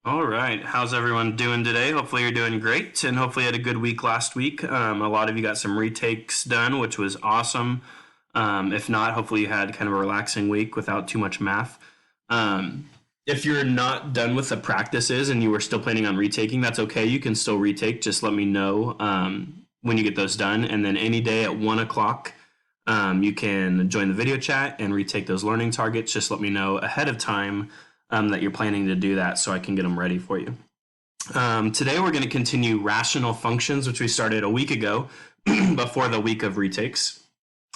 All right. How's everyone doing today? Hopefully you're doing great and hopefully you had a good week last week. A lot of you got some retakes done, which was awesome. If not, hopefully you had kind of a relaxing week without too much math. If you're not done with the practices and you were still planning on retaking, that's okay. You can still retake. Just let me know when you get those done. And then any day at 1 o'clock, you can join the video chat and retake those learning targets. Just let me know ahead of time that you're planning to do that so I can get them ready for you. Today we're going to continue rational functions, which we started a week ago before the week of retakes.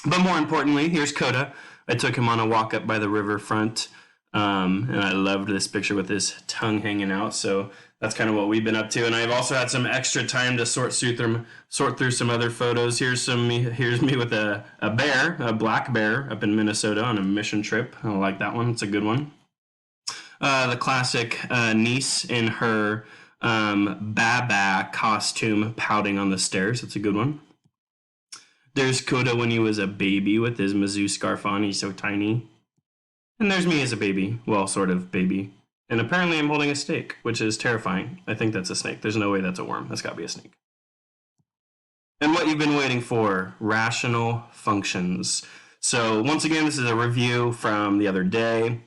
But more importantly, here's Coda. I took him on a walk up by the riverfront, and I loved this picture with his tongue hanging out. So that's kind of what we've been up to. And I've also had some extra time to sort through some other photos. Here's me with a bear, a black bear, up in Minnesota on a mission trip. I like that one. It's a good one. The classic niece in her Baba costume pouting on the stairs. That's a good one. There's Coda when he was a baby with his Mizzou scarf on. He's so tiny. And there's me as a baby. Well, sort of baby. And apparently I'm holding a snake, which is terrifying. I think that's a snake. There's no way that's a worm. That's got to be a snake. And what you've been waiting for, rational functions. So once again, this is a review from the other day.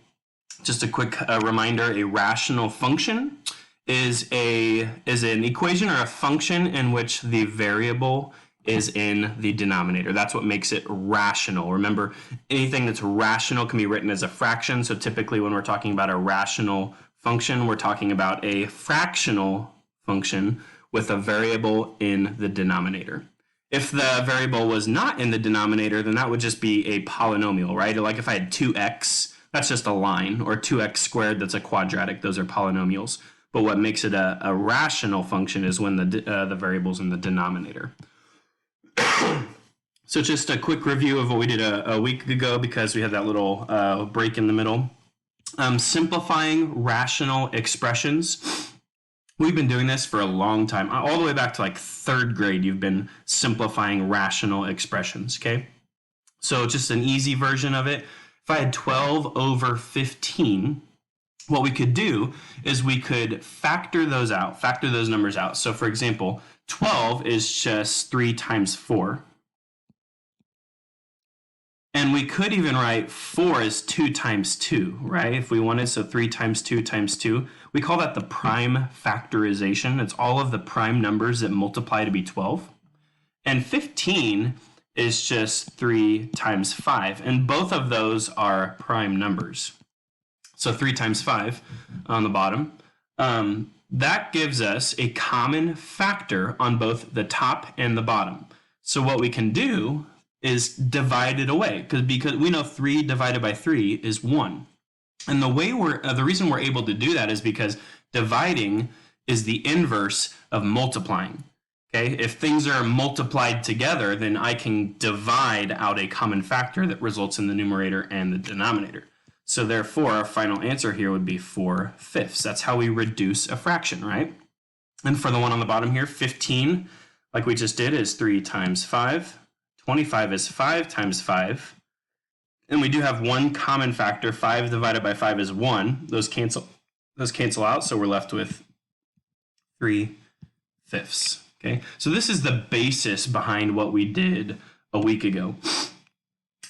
Just a quick reminder, a rational function is an equation or a function in which the variable is in the denominator. That's what makes it rational. Remember, anything that's rational can be written as a fraction. So typically when we're talking about a rational function, we're talking about a fractional function with a variable in the denominator. If the variable was not in the denominator, then that would just be a polynomial, right? Like if I had 2x, that's just a line, or 2x squared, that's a quadratic. Those are polynomials. But what makes it a rational function is when the variable's in the denominator. So just a quick review of what we did a week ago because we had that little break in the middle. Simplifying rational expressions. We've been doing this for a long time. All the way back to like third grade, you've been simplifying rational expressions, okay? So just an easy version of it. If I had 12 over 15, what we could do is we could factor those numbers out. So for example, 12 is just 3 times 4. And we could even write 4 as 2 times 2, right? If we wanted, so 3 times 2 times 2. We call that the prime factorization. It's all of the prime numbers that multiply to be 12. And 15 is just 3 times 5. And both of those are prime numbers. So 3 times 5 on the bottom. That gives us a common factor on both the top and the bottom. So what we can do is divide it away because we know 3 divided by 3 is 1. And the reason we're able to do that is because dividing is the inverse of multiplying. Okay, if things are multiplied together, then I can divide out a common factor that results in the numerator and the denominator. So therefore, our final answer here would be 4/5. That's how we reduce a fraction, right? And for the one on the bottom here, 15, like we just did, is 3 times 5. 25 is 5 times 5. And we do have one common factor. 5 divided by 5 is 1. Those cancel out, so we're left with 3/5. Okay, so this is the basis behind what we did a week ago.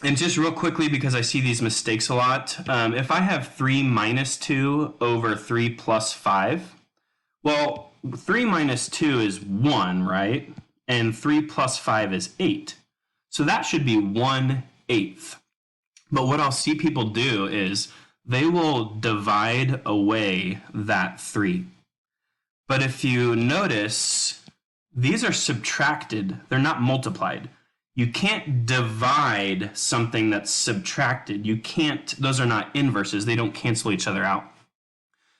And just real quickly, because I see these mistakes a lot, if I have 3 minus 2 over 3 plus 5, well, 3 minus 2 is 1, right? And 3 plus 5 is 8. So that should be 1/8. But what I'll see people do is they will divide away that 3. But if you notice, these are subtracted. They're not multiplied. You can't divide something that's subtracted. Those are not inverses. They don't cancel each other out.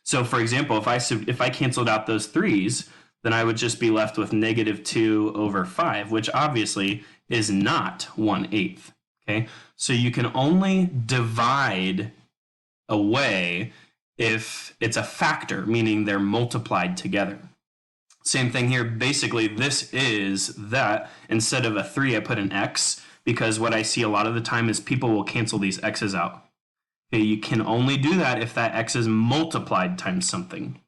So for example, if I canceled out those 3's, then I would just be left with -2 over 5, which obviously is not 1/8. Okay, so you can only divide away if it's a factor, meaning they're multiplied together. Same thing here. Basically, this is that. Instead of a 3, I put an X because what I see a lot of the time is people will cancel these X's out. Okay, you can only do that if that X is multiplied times something.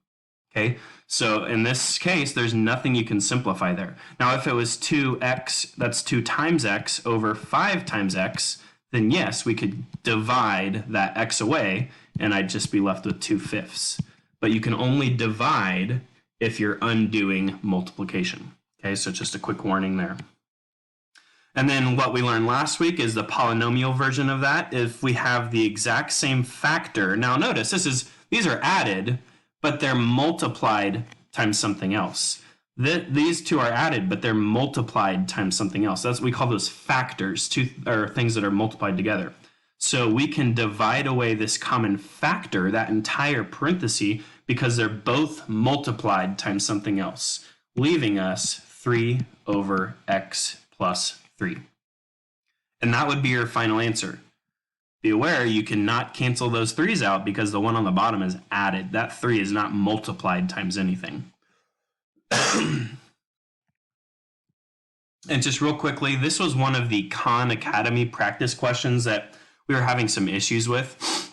Okay, so in this case, there's nothing you can simplify there. Now, if it was 2x, that's 2 times x over 5 times x, then yes, we could divide that x away, and I'd just be left with 2/5. But you can only divide if you're undoing multiplication. Okay, so just a quick warning there. And then what we learned last week is the polynomial version of that. If we have the exact same factor, now notice these are added, but they're multiplied times something else. These two are added, but they're multiplied times something else. We call those factors, or things that are multiplied together. So we can divide away this common factor, that entire parenthesis, because they're both multiplied times something else, leaving us 3 over x plus 3. And that would be your final answer. Be aware you cannot cancel those 3's out because the one on the bottom is added. That 3 is not multiplied times anything. And just real quickly, this was one of the Khan Academy practice questions that we were having some issues with.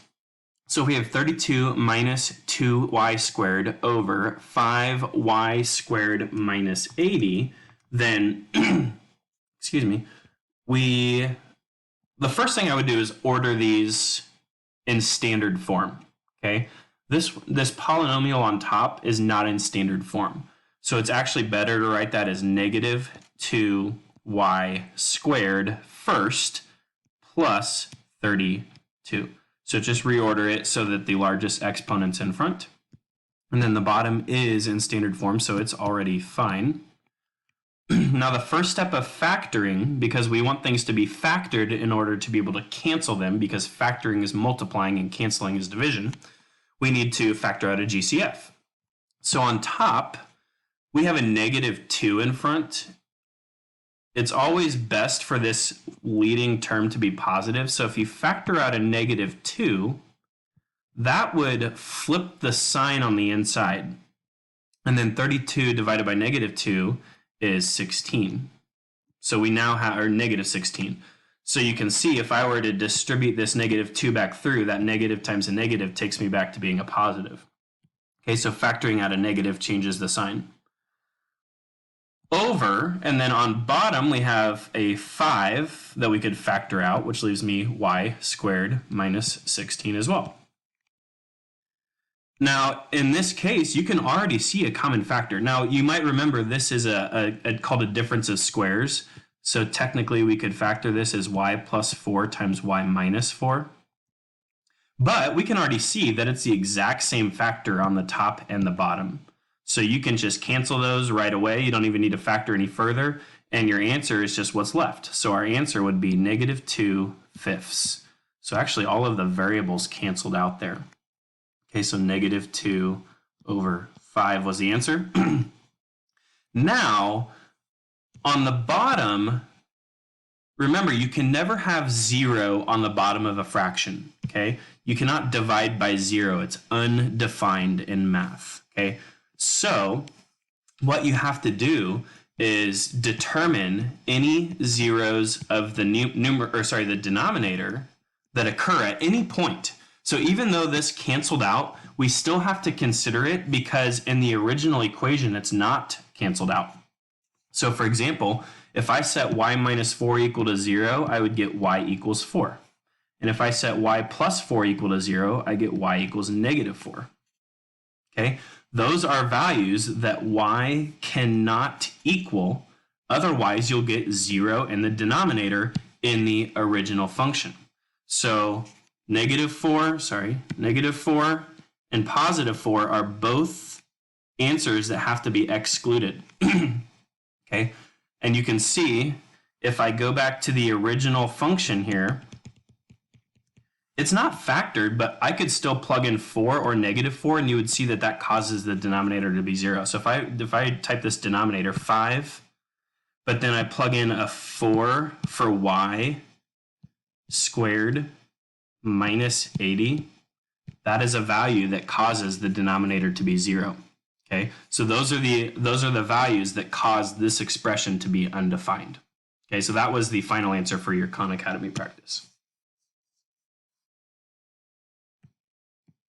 So we have 32 minus 2y squared over 5y squared minus 80. Then, excuse me, the first thing I would do is order these in standard form, okay? This polynomial on top is not in standard form. So it's actually better to write that as negative 2y squared first plus 32. So just reorder it so that the largest exponent's in front. And then the bottom is in standard form, so it's already fine. Now the first step of factoring, because we want things to be factored in order to be able to cancel them, because factoring is multiplying and canceling is division, we need to factor out a GCF. So on top, we have a negative 2 in front. It's always best for this leading term to be positive. So if you factor out a negative 2, that would flip the sign on the inside. And then 32 divided by negative 2 is 16. So we now have, or negative 16. So you can see if I were to distribute this negative 2 back through, that negative times a negative takes me back to being a positive. Okay, so factoring out a negative changes the sign. Over, and then on bottom we have a 5 that we could factor out, which leaves me y squared minus 16 as well. Now, in this case, you can already see a common factor. Now, you might remember this is called a difference of squares. So technically, we could factor this as y plus 4 times y minus 4. But we can already see that it's the exact same factor on the top and the bottom. So you can just cancel those right away. You don't even need to factor any further. And your answer is just what's left. So our answer would be negative 2/5. So actually, all of the variables canceled out there. Okay, so negative 2 over 5 was the answer. Now, on the bottom, remember, you can never have 0 on the bottom of a fraction, okay? You cannot divide by 0. It's undefined in math, okay? So what you have to do is determine any zeros of the the denominator that occur at any point. So even though this canceled out, we still have to consider it because in the original equation, it's not canceled out. So for example, if I set y minus 4 equal to 0, I would get y equals 4. And if I set y plus 4 equal to 0, I get y equals negative 4. Okay, those are values that y cannot equal. Otherwise, you'll get 0 in the denominator in the original function. So negative 4 and positive 4 are both answers that have to be excluded. Okay, and you can see if I go back to the original function here, it's not factored, but I could still plug in 4 or negative 4, and you would see that that causes the denominator to be 0. So if I type this denominator 5, but then I plug in a 4 for y squared minus 80, that is a value that causes the denominator to be 0. Okay, so those are the values that cause this expression to be undefined. Okay, so that was the final answer for your Khan Academy practice.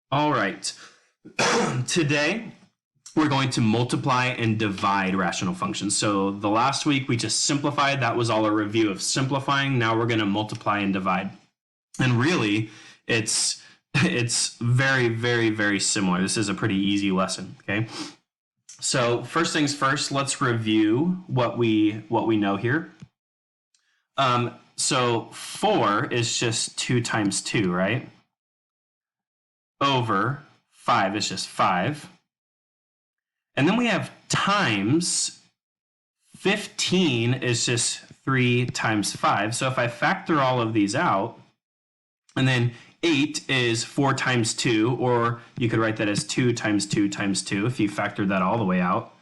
All right, today we're going to multiply and divide rational functions. So the last week we just simplified. That was all a review of simplifying. Now we're going to multiply and divide. And really, it's very, very, very similar. This is a pretty easy lesson, okay? So first things first, let's review what we know here. So 4 is just 2 times 2, right? Over 5 is just 5. And then we have times 15 is just 3 times 5. So if I factor all of these out, and then 8 is 4 times 2, or you could write that as 2 times 2 times 2 if you factored that all the way out.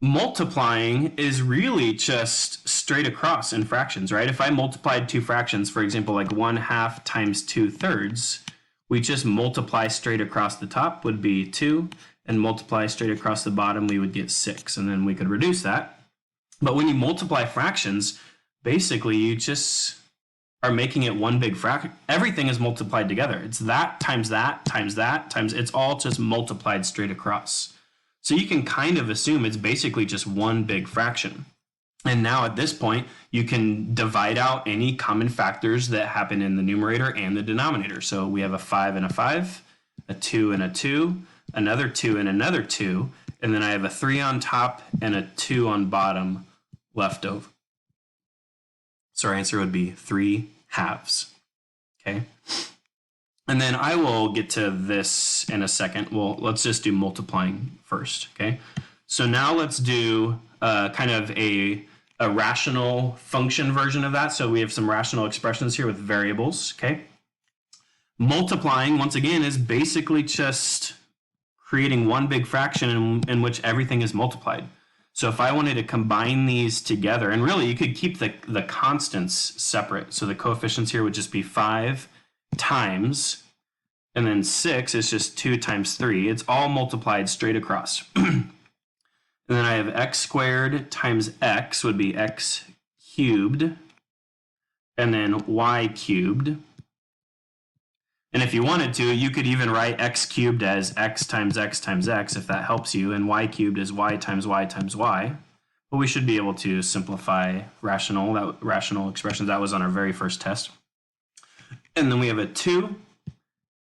Multiplying is really just straight across in fractions, right? If I multiplied two fractions, for example, like 1/2 times 2/3, we just multiply straight across the top would be 2, and multiply straight across the bottom, we would get 6, and then we could reduce that. But when you multiply fractions, basically you just are making it one big fraction. Everything is multiplied together. It's that times that times that times, it's all just multiplied straight across. So you can kind of assume it's basically just one big fraction. And now at this point, you can divide out any common factors that happen in the numerator and the denominator. So we have a 5 and a 5, a 2 and a 2, another 2 and another 2, and then I have a 3 on top and a 2 on bottom left over. So our answer would be 3/2. Okay. And then I will get to this in a second. Well, let's just do multiplying first, okay? So now let's do kind of a rational function version of that. So we have some rational expressions here with variables, okay? Multiplying, once again, is basically just creating one big fraction in which everything is multiplied. So if I wanted to combine these together, and really you could keep the constants separate. So the coefficients here would just be 5 times, and then 6 is just 2 times 3. It's all multiplied straight across. And then I have x squared times x would be x cubed, and then y cubed. And if you wanted to, you could even write x cubed as x times x times x, if that helps you, and y cubed is y times y times y. But we should be able to simplify rational expressions. That was on our very first test. And then we have a 2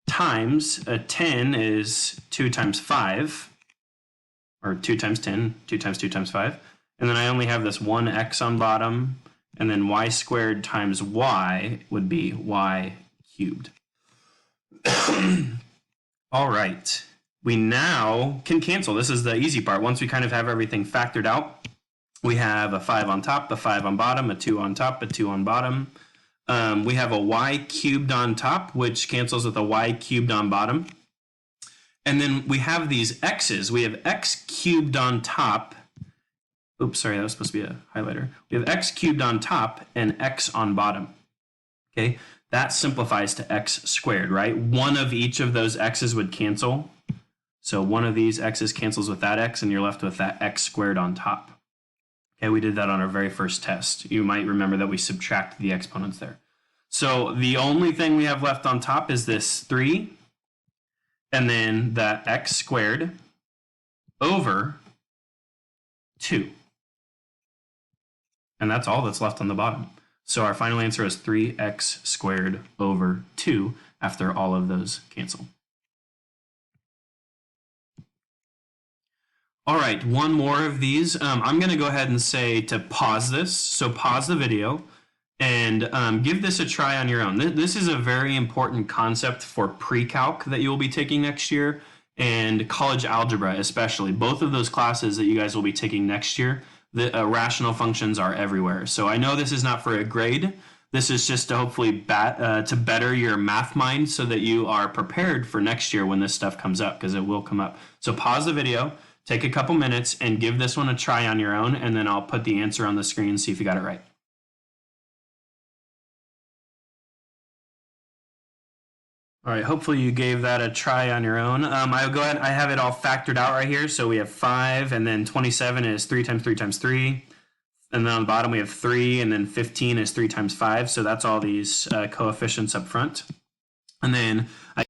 times a 10 is 2 times 5, or 2 times 10, 2 times 2 times 5. And then I only have this one x on bottom, and then y squared times y would be y cubed. All right, we now can cancel. This is the easy part. Once we kind of have everything factored out, we have a 5 on top, a 5 on bottom, a 2 on top, a 2 on bottom. We have a y cubed on top, which cancels with a y cubed on bottom. And then we have these x's. We have x cubed on top. Oops, sorry, that was supposed to be a highlighter. We have x cubed on top and x on bottom. Okay, that simplifies to x squared, right? One of each of those x's would cancel. So one of these x's cancels with that x, and you're left with that x squared on top. Okay, we did that on our very first test. You might remember that we subtract the exponents there. So the only thing we have left on top is this 3, and then that x squared over 2. And that's all that's left on the bottom. So our final answer is 3x squared over 2 after all of those cancel. All right, one more of these. I'm going to go ahead and say to pause this. So pause the video and give this a try on your own. This is a very important concept for pre-calc that you will be taking next year, and college algebra especially. Both of those classes that you guys will be taking next year, the rational functions are everywhere. So I know this is not for a grade. This is just to hopefully to better your math mind so that you are prepared for next year when this stuff comes up, because it will come up. So pause the video. Take a couple minutes and give this one a try on your own, and then I'll put the answer on the screen and see if you got it right. All right, hopefully you gave that a try on your own. I'll go ahead, I have it all factored out right here. So we have 5, and then 27 is 3 times 3 times 3. And then on the bottom we have 3, and then 15 is 3 times 5. So that's all these coefficients up front. And then I